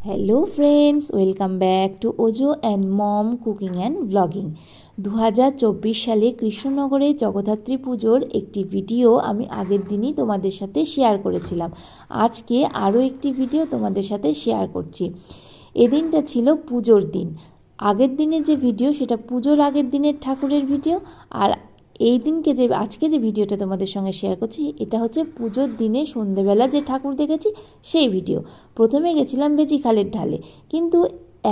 Hello friends, welcome back to ওজো and mom cooking and blogging. 2024 সালে কৃষ্ণনগরে জগদ্ধাত্রী পুজোর একটি ভিডিও আমি আগের দিনই তোমাদের সাথে শেয়ার করেছিলাম। আজকে আরও একটি ভিডিও তোমাদের সাথে শেয়ার করছি। এদিনটা ছিল পুজোর দিন। আগের দিনের যে ভিডিও সেটা পুজোর আগের দিনের ঠাকুরের ভিডিও, আর এই দিনকে যে আজকে যে ভিডিওটা তোমাদের সঙ্গে শেয়ার করছি এটা হচ্ছে পুজোর দিনে সন্ধ্যেবেলা যে ঠাকুর দেখেছি সেই ভিডিও। প্রথমে গেছিলাম বেজিখালের ঢালে, কিন্তু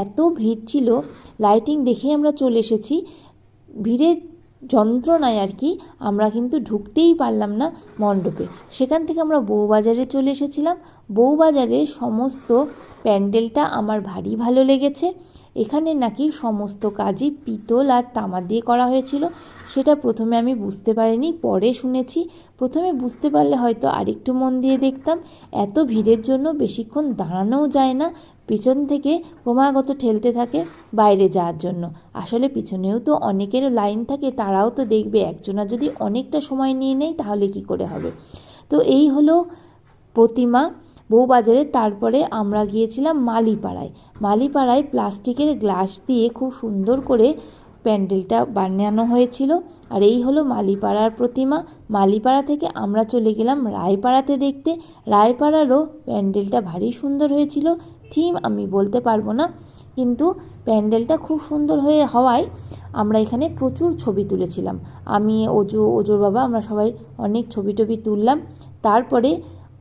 এত ভিড় ছিল, লাইটিং দেখে আমরা চলে এসেছি। ভিড়ের যন্ত্রণায় আর কি আমরা কিন্তু ঢুকতেই পারলাম না মণ্ডপে। সেখান থেকে আমরা বউবাজারে চলে এসেছিলাম। বউবাজারের সমস্ত প্যান্ডেলটা আমার ভারী ভালো লেগেছে। এখানে নাকি সমস্ত কাজই পিতল আর তামা দিয়ে করা হয়েছিল। সেটা প্রথমে আমি বুঝতে পারিনি, পরে শুনেছি। প্রথমে বুঝতে পারলে হয়তো আরেকটু মন দিয়ে দেখতাম। এত ভিড়ের জন্য বেশিক্ষণ দাঁড়ানোও যায় না, পিছন থেকে ক্রমাগত ঠেলতে থাকে বাইরে যাওয়ার জন্য। আসলে পিছনেও তো অনেকের লাইন থাকে, তারাও তো দেখবে। একজনা যদি অনেকটা সময় নিয়ে নেয় তাহলে কি করে হবে। তো এই হলো প্রতিমা বউবাজারে। তারপরে আমরা গিয়েছিলাম মালিপাড়ায় প্লাস্টিকের গ্লাস দিয়ে খুব সুন্দর করে প্যান্ডেলটা বানানো হয়েছিল। আর এই হলো মালিপাড়ার প্রতিমা। মালিপাড়া থেকে আমরা চলে গেলাম রায়পাড়াতে দেখতে। রায়পাড়ারও প্যান্ডেলটা ভারী সুন্দর হয়েছিল। থিম আমি বলতে পারবো না, কিন্তু প্যান্ডেলটা খুব সুন্দর হওয়ায় আমরা এখানে প্রচুর ছবি তুলেছিলাম। আমি ওজোর বাবা আমরা সবাই অনেক ছবি তুললাম। তারপরে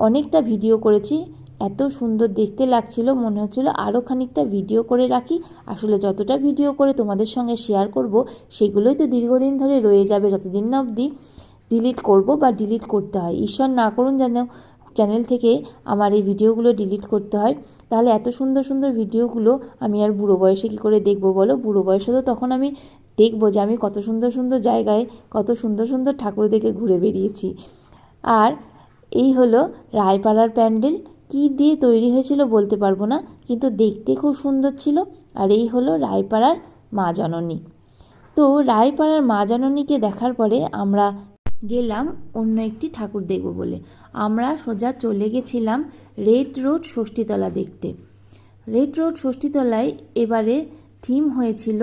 অনেকটা ভিডিও করেছি। এত সুন্দর দেখতে লাগছিল, মনে হচ্ছিল আরও খানিকটা ভিডিও করে রাখি। আসলে যতটা ভিডিও করে তোমাদের সঙ্গে শেয়ার করব সেগুলোই তো দীর্ঘদিন ধরে রয়ে যাবে, যতদিন না অবধি ডিলিট করব বা ডিলিট করতে হয়। ঈশ্বর না করুন যেন চ্যানেল থেকে আমার এই ভিডিওগুলো ডিলিট করতে হয়। তাহলে এত সুন্দর সুন্দর ভিডিওগুলো আমি আর বুড়ো বয়সে কী করে দেখবো বলো। বুড়ো বয়সে তো তখন আমি দেখবো যে আমি কত সুন্দর সুন্দর জায়গায় কত সুন্দর সুন্দর ঠাকুর দেখে ঘুরে বেরিয়েছি। আর এই হলো রায়পাড়ার প্যান্ডেল। কী দিয়ে তৈরি হয়েছিল বলতে পারবো না, কিন্তু দেখতে খুব সুন্দর ছিল। আর এই হলো রায়পাড়ার মা জননী। তো রায়পাড়ার মা জননীকে দেখার পরে আমরা গেলাম অন্য একটি ঠাকুর দেখব বলে। আমরা সোজা চলে গেছিলাম রেড রোড ষষ্ঠীতলা দেখতে। রেড রোড ষষ্ঠীতলায় এবারে থিম হয়েছিল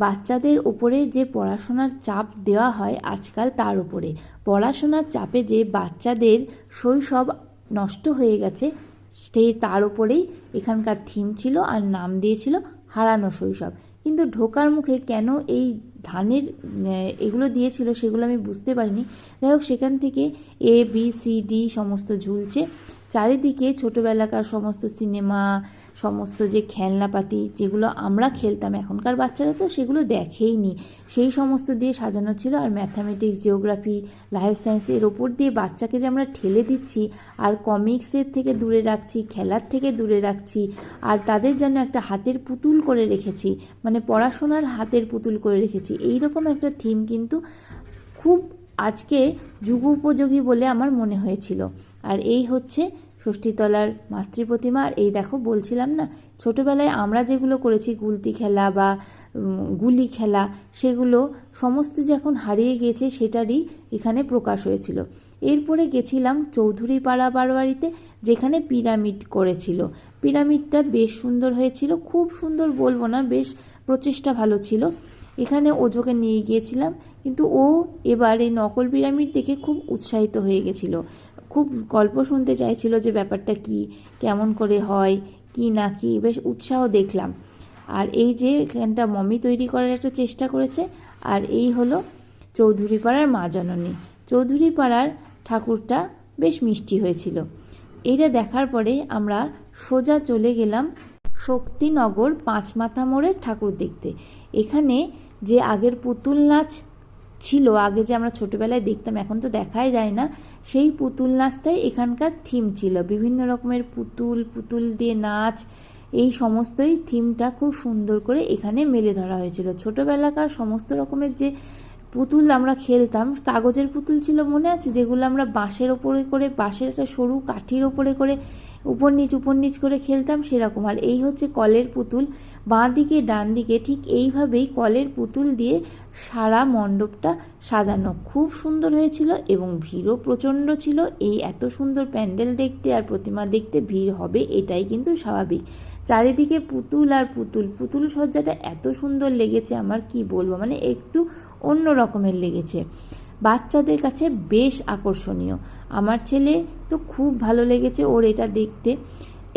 বাচ্চাদের উপরে যে পড়াশোনার চাপ দেওয়া হয় আজকাল, তার উপরে পড়াশোনার চাপে যে বাচ্চাদের শৈশব নষ্ট হয়ে গেছে তার উপরেই এখানকার থিম ছিল। আর নাম দিয়েছিল হারানো শৈশব। কিন্তু ঢোকার মুখে কেন এই ধানের এগুলো দিয়েছিল সেগুলো আমি বুঝতে পারিনি। যাই হোক, সেখান থেকে ABCD সমস্ত ঝুলছে। চারিদিকে ছোটোবেলাকার সমস্ত সিনেমা, সমস্ত যে খেলনাপাতি যেগুলো আমরা খেলতাম, এখনকার বাচ্চারা তো সেগুলো দেখেইনি, সেই সমস্ত দিয়ে সাজানো ছিল। আর ম্যাথামেটিক্স, জিওগ্রাফি, লাইফ সায়েন্স এর ওপর দিয়ে বাচ্চাকে যে আমরা ঠেলে দিচ্ছি, আর কমিক্সের থেকে দূরে রাখছি, খেলার থেকে দূরে রাখছি, আর তাদের যেন একটা হাতের পুতুল করে রেখেছি, মানে পড়াশোনার হাতের পুতুল করে রেখেছি। এই রকম একটা থিম কিন্তু খুব আজকে যুগোপযোগী বলে আমার মনে হয়েছিল। আর এই হচ্ছে ষষ্ঠীতলার মাতৃপ্রতিমা। আর এই দেখো, বলছিলাম না ছোটোবেলায় আমরা যেগুলো করেছি, গুলতি খেলা বা গুলি খেলা, সেগুলো সমস্ত যে এখন হারিয়ে গিয়েছে সেটারই এখানে প্রকাশ হয়েছিল। এরপরে গেছিলাম চৌধুরী পাড়া বারোয়ারিতে, যেখানে পিরামিড করেছিল। পিরামিডটা বেশ সুন্দর হয়েছিল, খুব সুন্দর বলবো না, বেশ প্রচেষ্টা ভালো ছিল। এখানে ওজোকে নিয়ে গিয়েছিলাম, কিন্তু ও এবার এই নকল পিরামিড দেখে খুব উৎসাহিত হয়ে গেছিলো। খুব গল্প শুনতে চাইছিল যে ব্যাপারটা কি, কেমন করে হয়, কি না কি, বেশ উৎসাহ দেখলাম। আর এই যে এখানটা মমি তৈরি করার একটা চেষ্টা করেছে। আর এই হলো চৌধুরী পাড়ার মা জননী। চৌধুরী পাড়ার ঠাকুরটা বেশ মিষ্টি হয়েছিল। এইটা দেখার পরে আমরা সোজা চলে গেলাম শক্তিনগর পাঁচমাথা মোড়ের ঠাকুর দেখতে। এখানে যে আগের পুতুল নাচ ছিল, আগে যে আমরা ছোটোবেলায় দেখতাম, এখন তো দেখাই যায় না, সেই পুতুল নাচটাই এখানকার থিম ছিল। বিভিন্ন রকমের পুতুল দিয়ে নাচ, এই সমস্তই থিমটা খুব সুন্দর করে এখানে মেলে ধরা হয়েছিল। ছোটোবেলাকার সমস্ত রকমের যে পুতুল আমরা খেলতাম, কাগজের পুতুল ছিল মনে আছে, যেগুলো আমরা বাঁশের ওপরে করে, বাঁশের একটা সরু কাঠির ওপরে করে উপর নিচ করে খেলতাম সেরকম। আর এই হচ্ছে কলের পুতুল, বাঁ দিকে ডান দিকে ঠিক এইভাবেই কলের পুতুল দিয়ে সারা মণ্ডপটা সাজানো, খুব সুন্দর হয়েছিল এবং ভিড়ও প্রচণ্ড ছিল। এই এত সুন্দর প্যান্ডেল দেখতে আর প্রতিমা দেখতে ভিড় হবে এটাই কিন্তু স্বাভাবিক। চারিদিকে পুতুল আর পুতুল, পুতুল সজ্জাটা এত সুন্দর লেগেছে আমার কি বলবো, মানে একটু অন্য রকমের লেগেছে, বাচ্চাদের কাছে বেশ আকর্ষণীয়। আমার ছেলে তো খুব ভালো লেগেছে ওর এটা দেখতে।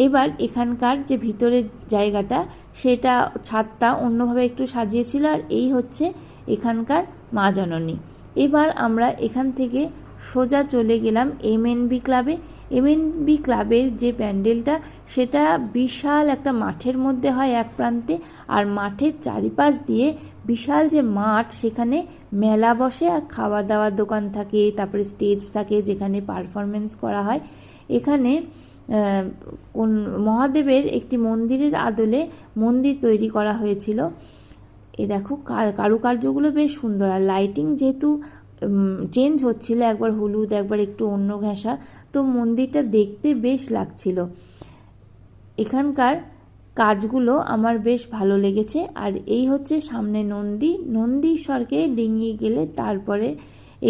এবার এখানকার যে ভিতরের জায়গাটা সেটা ছাদটা অন্যভাবে একটু সাজিয়েছিল। আর এই হচ্ছে এখানকার মা জননী। এবার আমরা এখান থেকে সোজা চলে গেলাম এমএনবি ক্লাবে। এমএনবি ক্লাবের যে প্যান্ডেলটা সেটা বিশাল একটা মাঠের মধ্যে হয় এক প্রান্তে, আর মাঠের চারিপাশ দিয়ে বিশাল যে মাঠ সেখানে মেলা বসে আর খাওয়া দাওয়ার দোকান থাকে, তারপরে স্টেজ থাকে যেখানে পারফরমেন্স করা হয়। এখানে কোন মহাদেবের একটি মন্দিরের আদলে মন্দির তৈরি করা হয়েছিল। এ দেখো কারুকার্যগুলো বেশ সুন্দর, আর লাইটিং যেহেতু চেঞ্জ হচ্ছিল, একবার হলুদ একবার একটু অন্য ঘেঁষা, তো মন্দিরটা দেখতে বেশ লাগছিল। এখানকার কাজগুলো আমার বেশ ভালো লেগেছে। আর এই হচ্ছে সামনে নন্দীশ্বরকে ডিঙিয়ে গেলে তারপরে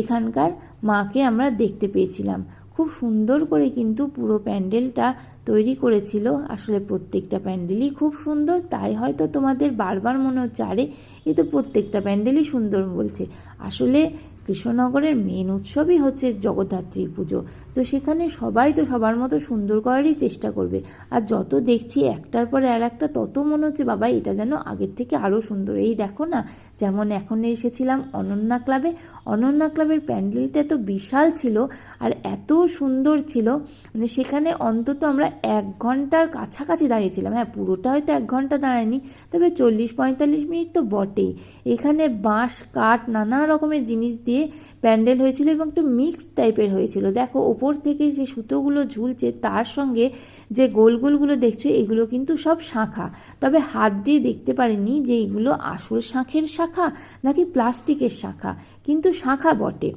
এখানকার মাকে আমরা দেখতে পেয়েছিলাম। খুব সুন্দর করে কিন্তু পুরো প্যান্ডেলটা তৈরি করেছিল। আসলে প্রত্যেকটা প্যান্ডেলই খুব সুন্দর, তাই হয়তো তোমাদের বারবার মনে হচ্ছে আরে এ তো প্রত্যেকটা প্যান্ডেলই সুন্দর বলছে। আসলে কৃষ্ণনগরের মেন উৎসবই হচ্ছে জগদ্ধাত্রী পুজো, তো সেখানে সবাই তো সবার মতো সুন্দর করারই চেষ্টা করবে। আর যত দেখছি একটার পরে আর একটা, তত মনে হচ্ছে বাবা এটা যেন আগের থেকে আরও সুন্দর। এই দেখো না, যেমন এখন এসেছিলাম অনন্যা ক্লাবে, অনন্যা ক্লাবের প্যান্ডেলটা তো বিশাল ছিল আর এত সুন্দর ছিল, মানে সেখানে অন্তত আমরা 1 ঘন্টার কাছাকাছি দাঁড়িয়েছিলাম। হ্যাঁ, পুরোটা হয়তো 1 ঘন্টা দাঁড়ায়নি, তবে 40-45 মিনিট তো বটেই। এখানে বাঁশ কাঠ নানা রকমের জিনিস দিয়ে প্যান্ডেল হয়েছিল এবং একটু মিক্সড টাইপের হয়েছিল। দেখো ওপর থেকে যে সুতোগুলো ঝুলছে তার সঙ্গে যে গোলগুলো দেখছো এগুলো কিন্তু সব শাঁখা, তবে হাত দিয়ে দেখতে পারিনি যে এগুলো আসল শাঁখের শাখা নাকি প্লাস্টিকের শাখা, কিন্তু শাঁখা বটে।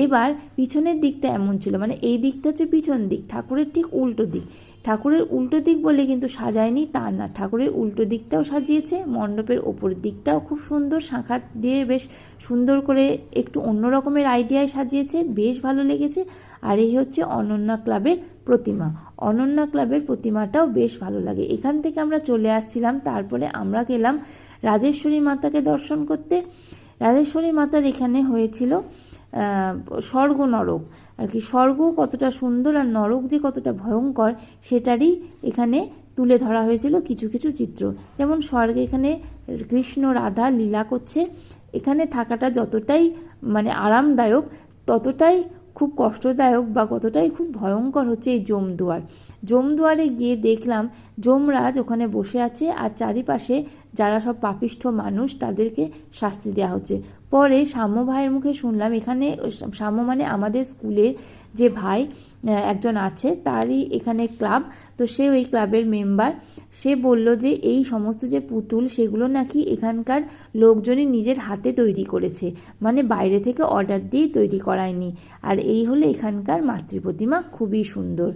এবার পিছনের দিকটা এমন ছিল, মানে এই দিকটা হচ্ছে পিছন দিক, ঠাকুরের ঠিক উল্টো দিক। ঠাকুরের উল্টো দিক বলে কিন্তু সাজায়নি তা না, ঠাকুরের উল্টো দিকটাও সাজিয়েছে, মণ্ডপের ওপর দিকটাও খুব সুন্দর শাঁখা দিয়ে বেশ সুন্দর করে একটু অন্য রকমের আইডিয়ায় সাজিয়েছে, বেশ ভালো লেগেছে। আর এই হচ্ছে অনন্যা ক্লাবের প্রতিমা, অনন্যা ক্লাবের প্রতিমাটাও বেশ ভালো লাগে। এখান থেকে আমরা চলে আসছিলাম, তারপরে আমরা গেলাম রাজেশ্বরী মাতাকে দর্শন করতে। রাজেশ্বরী মাতার এখানে হয়েছিল স্বর্গ নরক আর কি, স্বর্গ কতটা সুন্দর আর নরক যে কতটা ভয়ঙ্কর সেটারই এখানে তুলে ধরা হয়েছিল কিছু কিছু চিত্র। যেমন স্বর্গে এখানে কৃষ্ণ রাধা লীলা করছে, এখানে থাকাটা যতটাই মানে আরামদায়ক ততটাই খুব কষ্টদায়ক বা কতটাই খুব ভয়ঙ্কর হচ্ছে এই যমদুয়ারে গিয়ে দেখলাম যমরাজ ওখানে বসে আছে আর চারিপাশে যারা সব পাপিষ্ঠ মানুষ তাদেরকে শাস্তি দেওয়া হচ্ছে। পরে সাম্য ভাইয়ের মুখে শুনলাম, এখানে সাম্য মানে আমাদের স্কুলের যে ভাই একজন আছে তারই এখানে ক্লাব, তো সে ওই ক্লাবের মেম্বার। সে বলল যে এই সমস্ত যে পুতুল সেগুলো নাকি এখানকার লোকজনই নিজের হাতে তৈরি করেছে, মানে বাইরে থেকে অর্ডার দিয়ে তৈরি করায়নি। আর এই হলো এখানকার মাতৃপ্রতিমা, খুবই সুন্দর।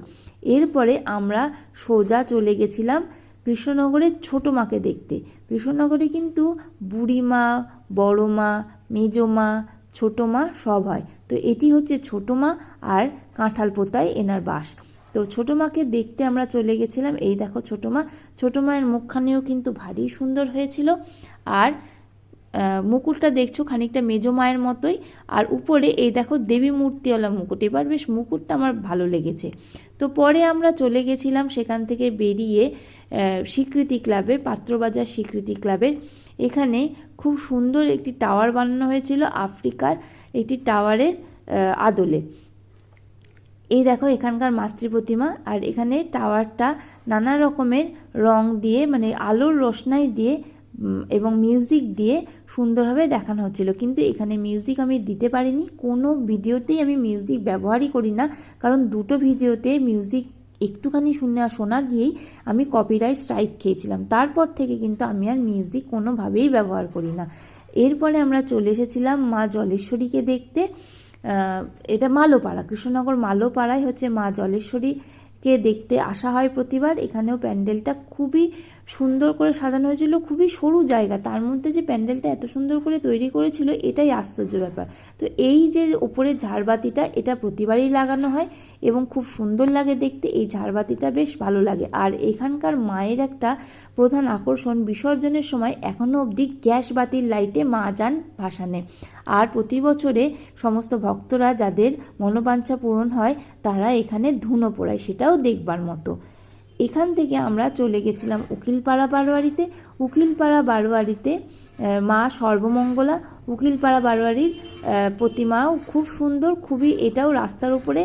এরপরে আমরা সোজা চলে গেছিলাম কৃষ্ণনগরের ছোটো মাকে দেখতে। কৃষ্ণনগরে কিন্তু বুড়িমা, বড় মা, মেজো মা, ছোটো মা সব হয়, তো এটি হচ্ছে ছোটো মা আর কাঁঠাল পোতায় এনার বাস। তো ছোটো মাকে দেখতে আমরা চলে গেছিলাম। এই দেখো ছোটো মা, ছোটো মায়ের মুখখানিও কিন্তু ভারী সুন্দর হয়েছিল। আর মুকুটটা দেখছো খানিকটা মেজো মায়ের মতোই, আর উপরে এই দেখো দেবী মূর্তিওয়ালা মুকুট, এবার বেশ মুকুটটা আমার ভালো লেগেছে। তো পরে আমরা চলে গেছিলাম সেখান থেকে বেরিয়ে স্বীকৃতি ক্লাবের, পাত্রবাজার স্বীকৃতি ক্লাবের। এখানে খুব সুন্দর একটি টাওয়ার বানানো হয়েছিল আফ্রিকার একটি টাওয়ারের আদলে। এই দেখো এখানকার মাতৃপ্রতিমা, আর এখানে টাওয়ারটা নানা রকমের রং দিয়ে মানে আলোর রোশনাই দিয়ে এবং মিউজিক দিয়ে সুন্দরভাবে দেখানো হচ্ছিল, কিন্তু এখানে মিউজিক আমি দিতে পারিনি। কোনো ভিডিওতেই আমি মিউজিক ব্যবহারই করি না, কারণ দুটো ভিডিওতে মিউজিক একটুখানি শোনা গিয়েই আমি কপিরাইট স্ট্রাইক খেয়েছিলাম। তারপর থেকে কিন্তু আমি আর মিউজিক কোনোভাবেই ব্যবহার করি না। এরপরে আমরা চলে এসেছিলাম মা জলেশ্বরীকে দেখতে। এটা মালোপাড়া, কৃষ্ণনগর মালোপাড়ায় হচ্ছে মা জলেশ্বরীকে কে দেখতে আসা হয় প্রতিবার। এখানেও প্যান্ডেলটা খুবই সুন্দর করে সাজানো হয়েছিল, খুবই সরু জায়গা, তার মধ্যে যে প্যান্ডেলটা এত সুন্দর করে তৈরি করেছিল এটাই আশ্চর্য ব্যাপার। তো এই যে উপরের ঝাড়বাতিটা, এটা প্রতিবারই লাগানো হয় এবং খুব সুন্দর লাগে দেখতে। এই ঝাড়বাতিটা বেশ ভালো লাগে। আর এখানকার মায়ের একটা প্রধান আকর্ষণ, বিসর্জনের সময় এখনও অবধি গ্যাস বাতির লাইটে মা যান ভাসানে। আর প্রতি বছরে সমস্ত ভক্তরা যাদের মনোবাঞ্ছা পূরণ হয় তারা এখানে ধুনো পোড়ায়, সেটাও দেখবার মতো। এখান থেকে আমরা চলে গেছিলাম উকিলপাড়া বারোয়ারিতে। উকিলপাড়া বারোয়ারিতে মা সর্বমঙ্গলা, উকিলপাড়া বারোয়ারির প্রতিমাও খুব সুন্দর, খুবই, এটাও রাস্তার উপরে,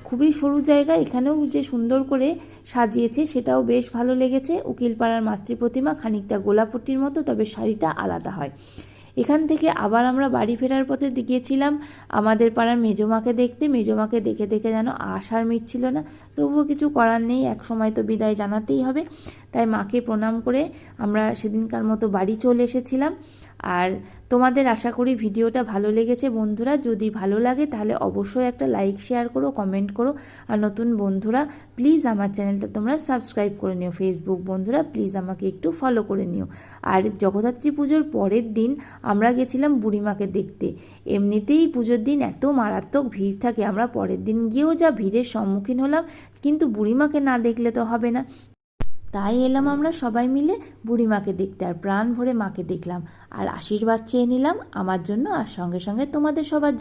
খুবই সরু জায়গা, এখানেও যে সুন্দর করে সাজিয়েছে সেটাও বেশ ভালো লেগেছে। উকিলপাড়ার মাতৃ প্রতিমা খানিকটা গোলাপট্টির মতো, তবে শাড়িটা আলাদা হয়। এখান থেকে আবার আমরা বাড়ি ফেরার পথে গিয়েছিলাম আমাদের পাড়ার মেজোমাকে দেখতে। মেজোমাকে দেখে দেখে যেন আশার মিটছিল না, তবুও কিছু করার নেই, এক সময় তো বিদায় জানাতেই হবে। তাই মাকে প্রণাম করে আমরা সেদিনকার মতো বাড়ি চলে এসেছিলাম। আর তোমাদের আশা করি ভিডিওটা ভালো লেগেছে বন্ধুরা। যদি ভালো লাগে তাহলে অবশ্যই একটা লাইক, শেয়ার করো, কমেন্ট করো। আর নতুন বন্ধুরা প্লিজ আমার চ্যানেলটা তোমরা সাবস্ক্রাইব করে নিও। ফেসবুক বন্ধুরা প্লিজ আমাকে একটু ফলো করে নিও। আর জগদ্ধাত্রী পুজোর পরের দিন আমরা গেছিলাম বুড়িমাকে দেখতে। এমনিতেই পুজোর দিন এত মারাত্মক ভিড় থাকে, আমরা পরের দিন গিয়েও যা ভিড়ের সম্মুখীন হলাম, কিন্তু বুড়িমাকে না দেখলে তো হবে না, তাই এলাম আমরা সবাই মিলে বুড়িমাকে দেখতে। আর প্রাণ ভরে মাকে দেখলাম আর আশীর্বাদ চেয়ে নিলাম আমার জন্য, আর সঙ্গে সঙ্গে তোমাদের সবার